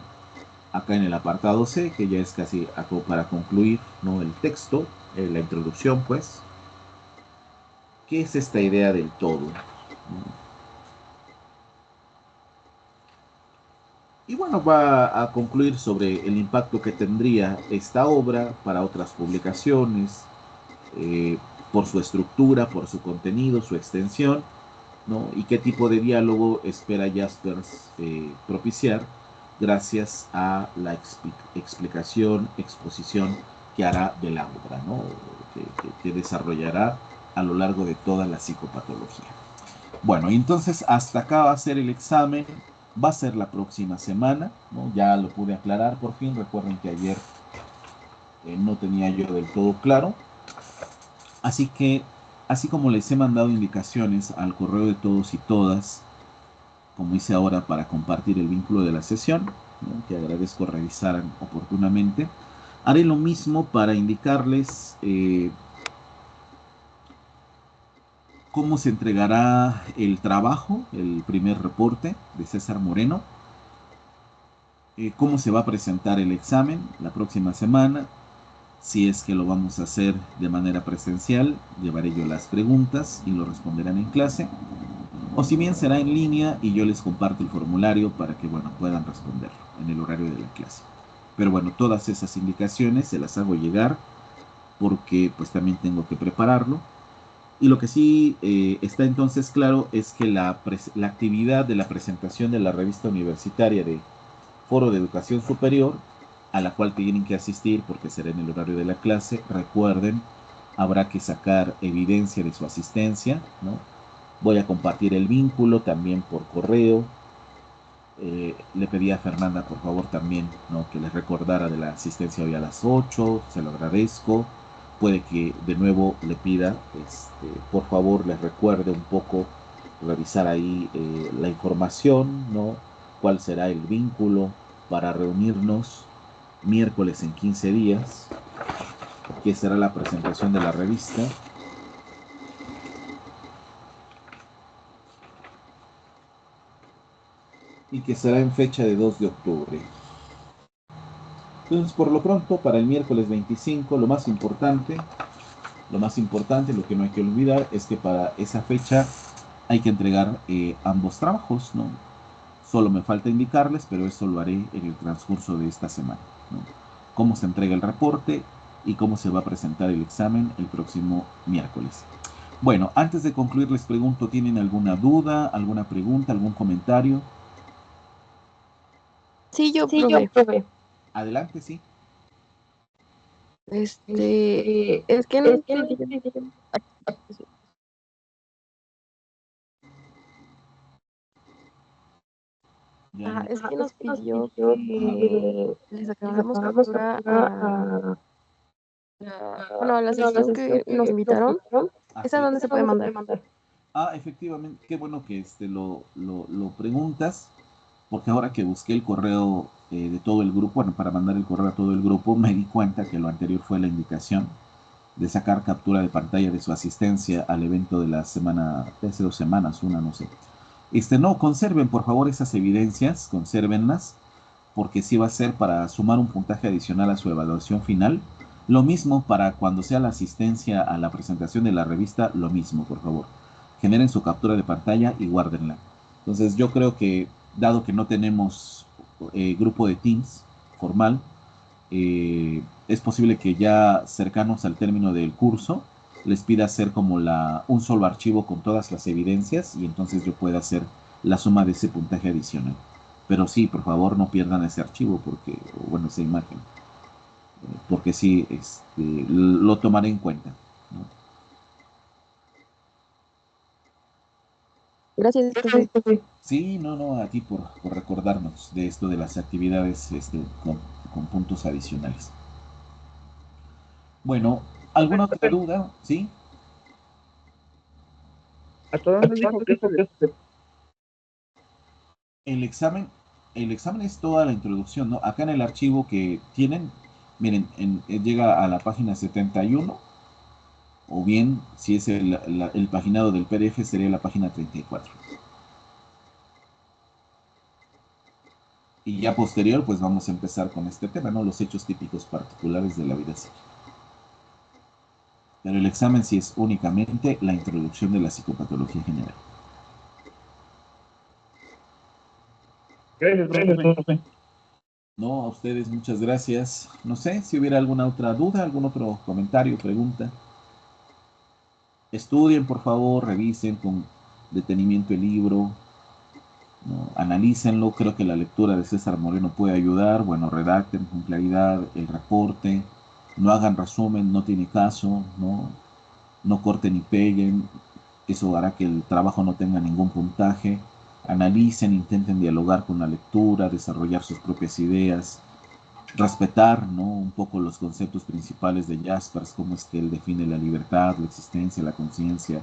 Acá en el apartado C, que ya es casi para concluir, ¿no? El texto, la introducción, pues, ¿qué es esta idea del todo? ¿No? Y bueno, va a concluir sobre el impacto que tendría esta obra para otras publicaciones, por su estructura, por su contenido, su extensión, ¿no? Y qué tipo de diálogo espera Jaspers propiciar gracias a la explicación, exposición que hará de la obra, ¿no? Que desarrollará a lo largo de toda la psicopatología. Bueno, entonces hasta acá va a ser el examen, va a ser la próxima semana, ¿no? Ya lo pude aclarar por fin, recuerden que ayer no tenía yo del todo claro, así que así como les he mandado indicaciones al correo de todos y todas, como hice ahora para compartir el vínculo de la sesión, ¿no? Que agradezco revisaran oportunamente, haré lo mismo para indicarles cómo se entregará el trabajo, el primer reporte de César Moreno, cómo se va a presentar el examen la próxima semana, si es que lo vamos a hacer de manera presencial, llevaré yo las preguntas y lo responderán en clase, o si bien será en línea y yo les comparto el formulario para que bueno, puedan responderlo en el horario de la clase. Pero bueno, todas esas indicaciones se las hago llegar porque pues también tengo que prepararlo. Y lo que sí está entonces claro es que la actividad de la presentación de la revista universitaria de Foro de Educación Superior, a la cual tienen que asistir porque será en el horario de la clase, recuerden, habrá que sacar evidencia de su asistencia, ¿no? Voy a compartir el vínculo también por correo. Le pedí a Fernanda, por favor, también, ¿no? Que les recordara de la asistencia hoy a las 8, se lo agradezco. Puede que de nuevo le pida, por favor, les recuerde un poco, revisar ahí la información, ¿no? Cuál será el vínculo para reunirnos miércoles en 15 días, que será la presentación de la revista. Y que será en fecha de 2 de octubre. Entonces, por lo pronto, para el miércoles 25, lo que no hay que olvidar es que para esa fecha hay que entregar ambos trabajos, ¿no? Solo me falta indicarles, pero eso lo haré en el transcurso de esta semana, ¿no? Cómo se entrega el reporte y cómo se va a presentar el examen el próximo miércoles. Bueno, antes de concluir les pregunto, ¿tienen alguna duda, alguna pregunta, algún comentario? Sí, yo, profe. Adelante, sí. Es que no entendí. Ya, Es que nos pidió que le sacáramos captura bueno, a la sesión que nos invitaron. ¿Esa así dónde se puede mandar? Efectivamente, qué bueno que lo preguntas, porque ahora que busqué el correo de todo el grupo, bueno, para mandar el correo a todo el grupo, me di cuenta que lo anterior fue la indicación de sacar captura de pantalla de su asistencia al evento de la semana, de hace 2 semanas, una, no sé. No, conserven por favor esas evidencias, consérvenlas, porque sí va a ser para sumar un puntaje adicional a su evaluación final. Lo mismo para cuando sea la asistencia a la presentación de la revista, lo mismo, por favor. Generen su captura de pantalla y guárdenla. Entonces yo creo que, dado que no tenemos grupo de Teams formal, es posible que ya cercanos al término del curso les pida hacer como un solo archivo con todas las evidencias y entonces yo pueda hacer la suma de ese puntaje adicional. Pero sí, por favor, no pierdan ese archivo porque, bueno, esa imagen, porque sí, lo tomaré en cuenta, ¿no? Gracias, profe. Sí, no, no, a ti por recordarnos de esto de las actividades con puntos adicionales. Bueno, ¿alguna otra duda? ¿Sí? ¿Hasta dónde dijo que El examen, el examen es toda la introducción, ¿no? Acá en el archivo que tienen, miren, llega a la página 71, o bien, si es el paginado del PDF, sería la página 34. Y ya posterior, pues vamos a empezar con este tema, ¿no? Los hechos típicos particulares de la vida psíquica. Pero el examen sí es únicamente la introducción de la psicopatología general. Gracias, profe. No, a ustedes muchas gracias. No sé si hubiera alguna otra duda, algún otro comentario, pregunta. Estudien, por favor, revisen con detenimiento el libro, ¿no? Analícenlo. Creo que la lectura de César Moreno puede ayudar. Bueno, redacten con claridad el reporte, no hagan resumen, no tiene caso, no corten y peguen. Eso hará que el trabajo no tenga ningún puntaje. Analicen, intenten dialogar con la lectura, desarrollar sus propias ideas, respetar, ¿no? Un poco los conceptos principales de Jaspers, cómo es que él define la libertad, la existencia, la conciencia,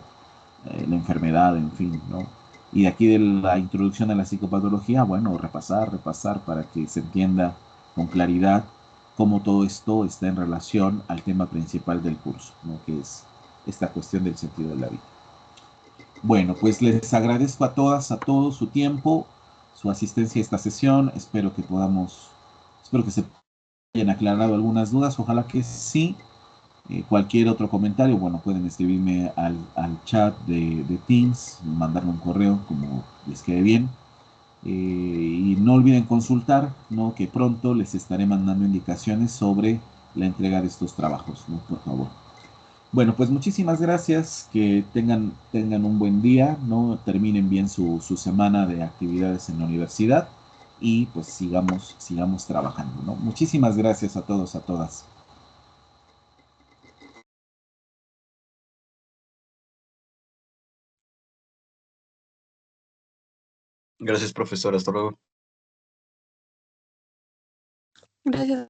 la enfermedad, en fin, ¿no? Y de aquí de la introducción a la psicopatología, bueno, repasar para que se entienda con claridad cómo todo esto está en relación al tema principal del curso, ¿no? Que es esta cuestión del sentido de la vida. Bueno, pues les agradezco a todas, a todos su tiempo, su asistencia a esta sesión. Espero que se hayan aclarado algunas dudas. Ojalá que sí. Cualquier otro comentario, bueno, pueden escribirme al chat de Teams, mandarme un correo como les quede bien. Y no olviden consultar, ¿no? Que pronto les estaré mandando indicaciones sobre la entrega de estos trabajos, ¿no? Por favor. Bueno, pues muchísimas gracias, que tengan un buen día, ¿no? Terminen bien su semana de actividades en la universidad y pues sigamos trabajando, ¿no? Muchísimas gracias a todos, a todas. Gracias, profesor. Hasta luego. Gracias.